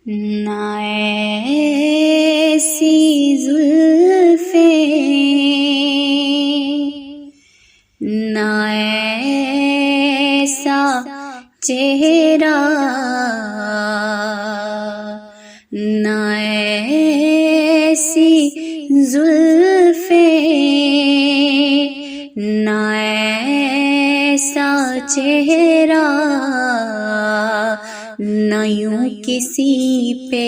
نہ ایسی زلفیں نہ ایسا چہرہ نہ ایسی زلفیں نہ ایسا چہرہ نہ یوں کسی پہ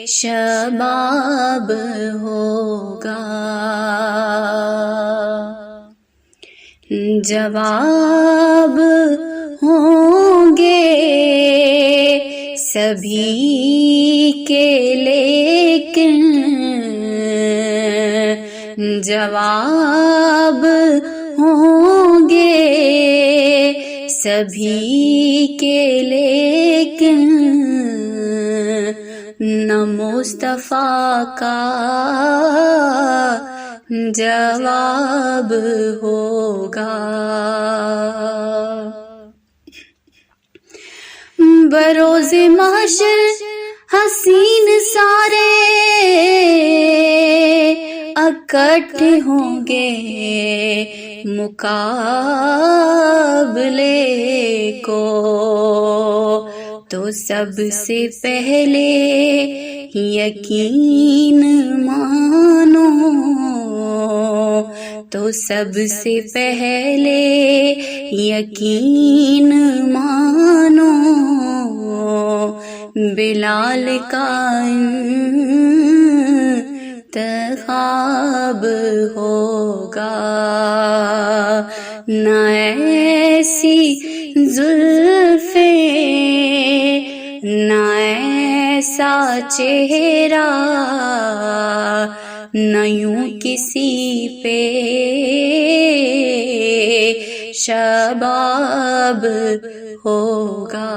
شباب ہوگا. جواب ہوں گے سبھی کے لیکن جواب ہوں گے سبھی کے لیکن نہ مصطفیٰ کا جواب ہوگا. بروز محشر حسین سارے اکٹھے ہوں گے مقابلے کو تو سب سے پہلے یقین مانو تو سب سے پہلے یقین مانو بلال کا انتخاب ہوگا. نہ ایسی زلفیں نہ ایسا چہرہ نہ یوں کسی پہ شباب ہوگا.